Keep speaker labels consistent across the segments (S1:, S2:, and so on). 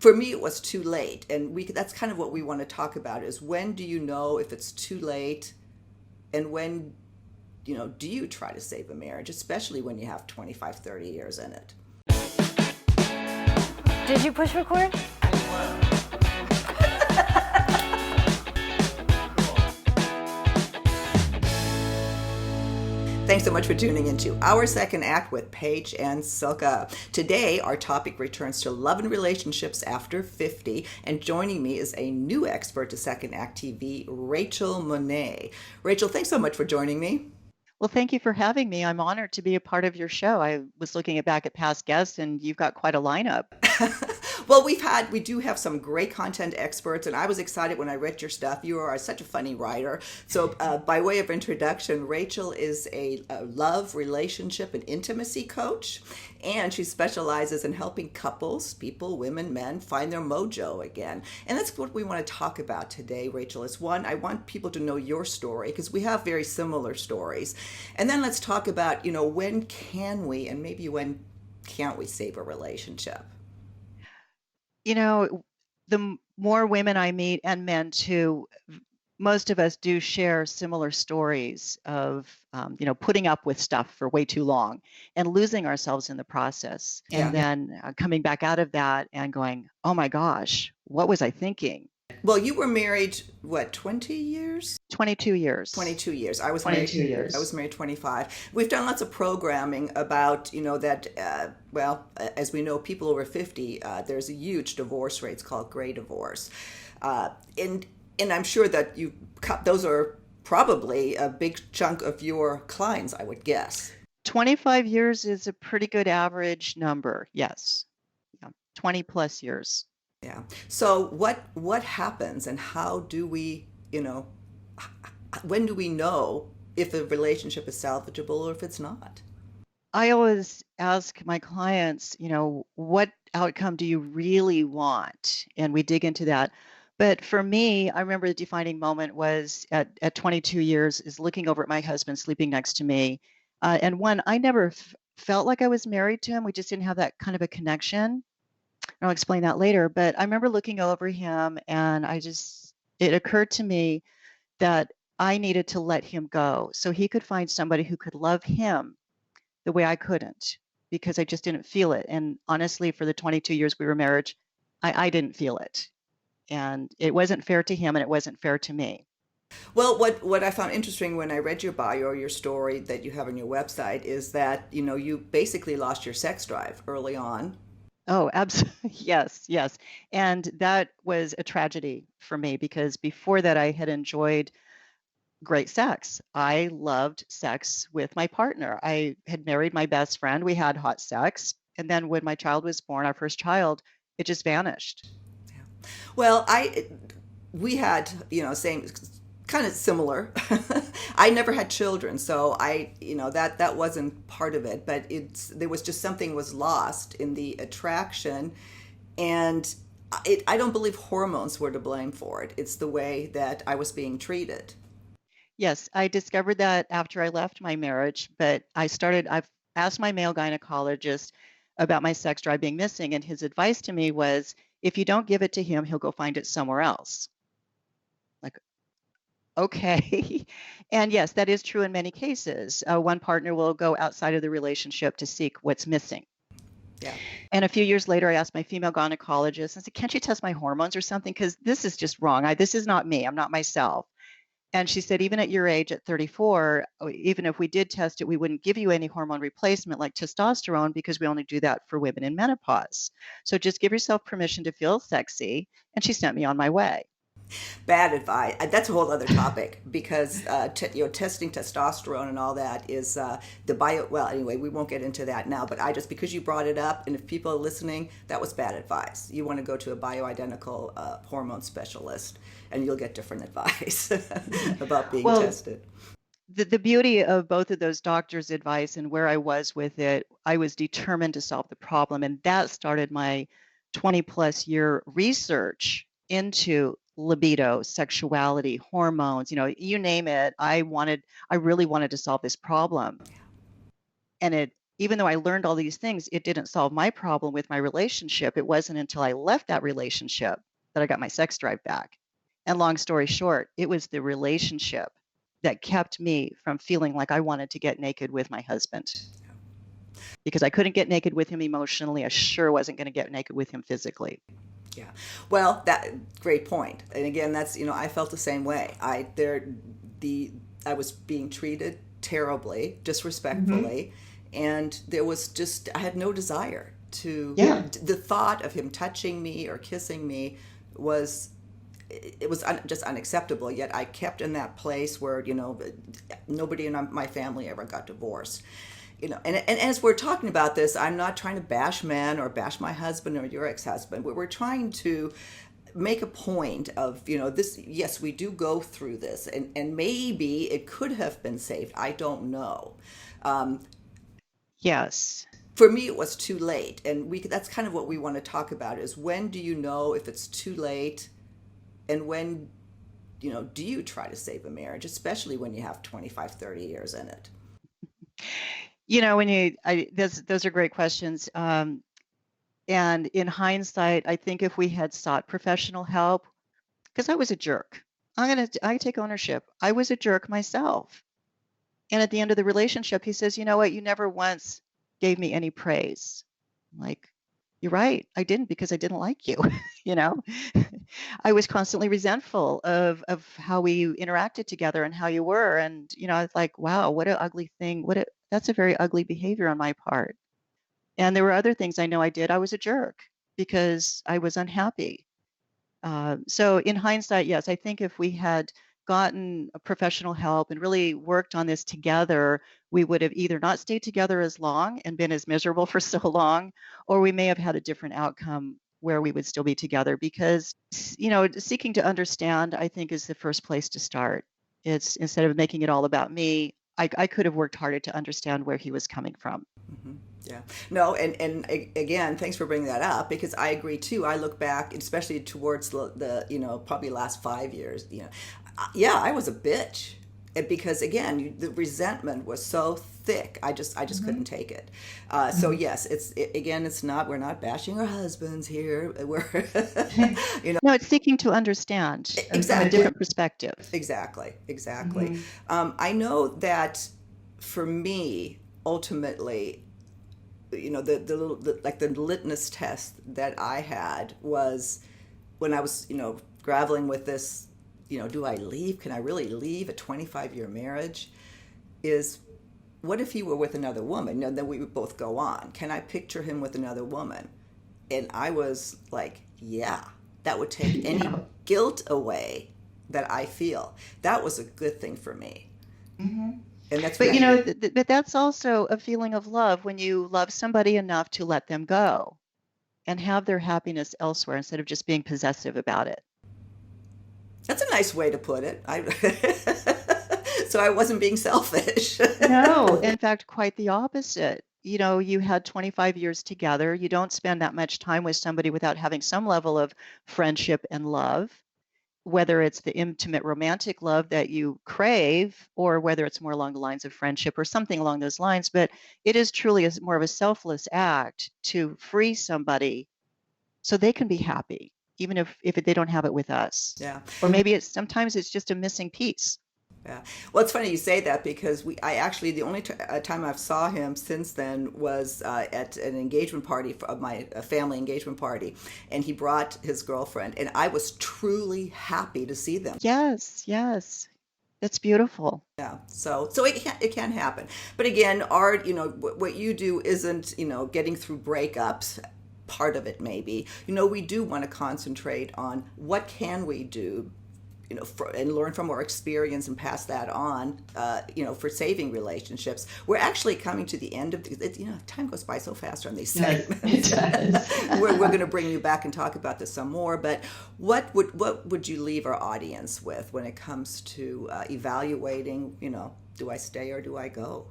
S1: for me, it was too late. And that's kind of what we want to talk about is when do you know if it's too late and when, do you try to save a marriage, especially when you have 25, 30 years in it?
S2: Did you push record?
S1: Thanks so much for tuning into Our Second Act with Paige and Silka. Today, our topic returns to love and relationships after 50, and joining me is a new expert to Second Act TV, Rachel Monet. Rachel, thanks so much for joining me.
S3: Well, thank you for having me. I'm honored to be a part of your show. I was looking back at past guests, and you've got quite a lineup.
S1: Well, we do have some great content experts, and I was excited when I read your stuff. You are such a funny writer. So by way of introduction, Rachel is a love, relationship, and intimacy coach, and she specializes in helping couples, people, women, men, find their mojo again. And that's what we want to talk about today, Rachel. Is one, I want people to know your story because we have very similar stories. And then let's talk about, when can we and maybe when can't we save a relationship?
S3: The more women I meet and men too, most of us do share similar stories of, putting up with stuff for way too long and losing ourselves in the process.
S1: Yeah.
S3: And then coming back out of that and going, oh my gosh, what was I thinking?
S1: Well, you were married, 20 years?
S3: 22 years.
S1: 22 years. I was
S3: 22
S1: married,
S3: years.
S1: I was married 25. We've done lots of programming about, that, as we know, people over 50, there's a huge divorce rate. It's called gray divorce. And I'm sure that those are probably a big chunk of your clients, I would guess.
S3: 25 years is a pretty good average number. Yes. Yeah. 20 plus years.
S1: Yeah. So what happens and how do we, when do we know if a relationship is salvageable or if it's not?
S3: I always ask my clients, what outcome do you really want? And we dig into that. But for me, I remember the defining moment was at 22 years is looking over at my husband sleeping next to me. And one, I never felt like I was married to him. We just didn't have that kind of a connection. I'll explain that later. But I remember looking over him and it occurred to me that I needed to let him go so he could find somebody who could love him the way I couldn't, because I just didn't feel it. And honestly, for the 22 years we were married, I didn't feel it. And it wasn't fair to him and it wasn't fair to me.
S1: Well, what I found interesting when I read your bio or your story that you have on your website is that, you basically lost your sex drive early on.
S3: Oh, absolutely. Yes. And that was a tragedy for me because before that I had enjoyed great sex. I loved sex with my partner. I had married my best friend. We had hot sex. And then when my child was born, our first child, it just vanished.
S1: Yeah. Well, we had, same kind of similar. I never had children, so that wasn't part of it, but there was just something was lost in the attraction, and I don't believe hormones were to blame for it. It's the way that I was being treated.
S3: Yes, I discovered that after I left my marriage, but I've asked my male gynecologist about my sex drive being missing, and his advice to me was, if you don't give it to him, he'll go find it somewhere else. Like, okay. And yes, that is true in many cases. One partner will go outside of the relationship to seek what's missing.
S1: Yeah.
S3: And a few years later, I asked my female gynecologist, I said, can't you test my hormones or something? Because this is just wrong. This is not me. I'm not myself. And she said, even at your age, at 34, even if we did test it, we wouldn't give you any hormone replacement like testosterone because we only do that for women in menopause. So just give yourself permission to feel sexy. And she sent me on my way.
S1: Bad advice. That's a whole other topic because testing testosterone and all that is well, anyway, we won't get into that now, but because you brought it up, and if people are listening, that was bad advice. You want to go to a bioidentical hormone specialist and you'll get different advice about being tested.
S3: The beauty of both of those doctors' advice and where I was with it, I was determined to solve the problem. And that started my 20 plus year research into libido, sexuality, hormones, you name it. I really wanted to solve this problem. And even though I learned all these things, it didn't solve my problem with my relationship. It wasn't until I left that relationship that I got my sex drive back. And long story short, it was the relationship that kept me from feeling like I wanted to get naked with my husband, because I couldn't get naked with him emotionally. I sure wasn't going to get naked with him physically.
S1: Yeah. Well, that great point. And again, that's, I felt the same way. I was being treated terribly, disrespectfully, and there was just I had no desire to.
S3: Yeah.
S1: The thought of him touching me or kissing me was just unacceptable. Yet I kept in that place where nobody in my family ever got divorced. And as we're talking about this, I'm not trying to bash men or bash my husband or your ex-husband. We're trying to make a point of, this. Yes, we do go through this, and maybe it could have been saved. I don't know.
S3: Yes.
S1: For me, it was too late, and that's kind of what we want to talk about: is when do you know if it's too late, and when, do you try to save a marriage, especially when you have 25, 30 years in it?
S3: Those are great questions. And in hindsight, I think if we had sought professional help, because I was a jerk, I take ownership. I was a jerk myself. And at the end of the relationship, he says, "You know what? You never once gave me any praise." I'm like, "You're right. I didn't, because I didn't like you." you know, I was constantly resentful of how we interacted together and how you were. And, I was like, wow, what an ugly thing. That's a very ugly behavior on my part. And there were other things I know I did. I was a jerk because I was unhappy. So in hindsight, yes, I think if we had gotten a professional help and really worked on this together, we would have either not stayed together as long and been as miserable for so long, or we may have had a different outcome where we would still be together. Because, seeking to understand, I think, is the first place to start. It's, instead of making it all about me, I could have worked harder to understand where he was coming from.
S1: Mm-hmm. Yeah. No, and again, thanks for bringing that up, because I agree too. I look back, especially towards the probably last 5 years. Yeah, I was a bitch, and because again, the resentment was so thick. I just couldn't take it. So yes, it's not. We're not bashing our husbands here. We're
S3: No, it's seeking to understand from a different perspective.
S1: Exactly. I know that for me, ultimately, the litmus test that I had was when I was graveling with this, do I leave? Can I really leave a 25-year marriage? Is, what if he were with another woman? Then we would both go on. Can I picture him with another woman? And I was like, yeah, that would take any guilt away that I feel. That was a good thing for me.
S3: Mm-hmm. And that's, but but that's also a feeling of love, when you love somebody enough to let them go and have their happiness elsewhere instead of just being possessive about it.
S1: That's a nice way to put it. So I wasn't being selfish.
S3: No, in fact, quite the opposite. You had 25 years together. You don't spend that much time with somebody without having some level of friendship and love, whether it's the intimate romantic love that you crave, or whether it's more along the lines of friendship or something along those lines. But it is truly more of a selfless act to free somebody so they can be happy, even if they don't have it with us.
S1: Yeah.
S3: Or maybe sometimes it's just a missing piece.
S1: Yeah. Well, it's funny you say that, because I actually, the only time I've saw him since then was at an engagement party of my family engagement party, and he brought his girlfriend, and I was truly happy to see them.
S3: Yes. That's beautiful.
S1: Yeah. So it can happen. But again, art, what you do isn't, getting through breakups. Part of it maybe. We do want to concentrate on what can we do, and learn from our experience and pass that on, for saving relationships. We're actually coming to the end of time goes by so fast on these segments.
S3: It does.
S1: We're going to bring you back and talk about this some more. But what would you leave our audience with when it comes to evaluating? Do I stay or do I go?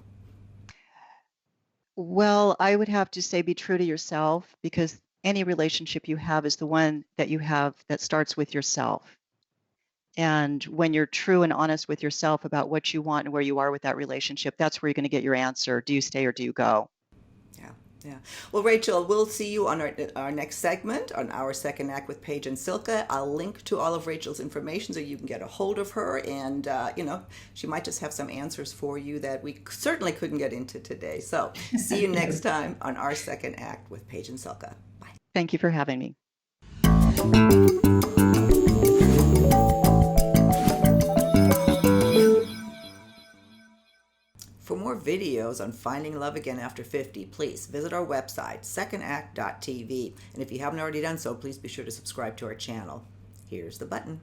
S3: Well, I would have to say be true to yourself, because any relationship you have is the one that you have that starts with yourself. And when you're true and honest with yourself about what you want and where you are with that relationship, that's where you're going to get your answer. Do you stay or do you go?
S1: Yeah, yeah. Well, Rachel, we'll see you on our next segment on our second act with Paige and Silka. I'll link to all of Rachel's information so you can get a hold of her, and she might just have some answers for you that we certainly couldn't get into today. So, see you next time on our second act with Paige and Silka. Bye.
S3: Thank you for having me.
S1: For more videos on finding love again after 50, please visit our website, secondact.tv. And if you haven't already done so, please be sure to subscribe to our channel. Here's the button.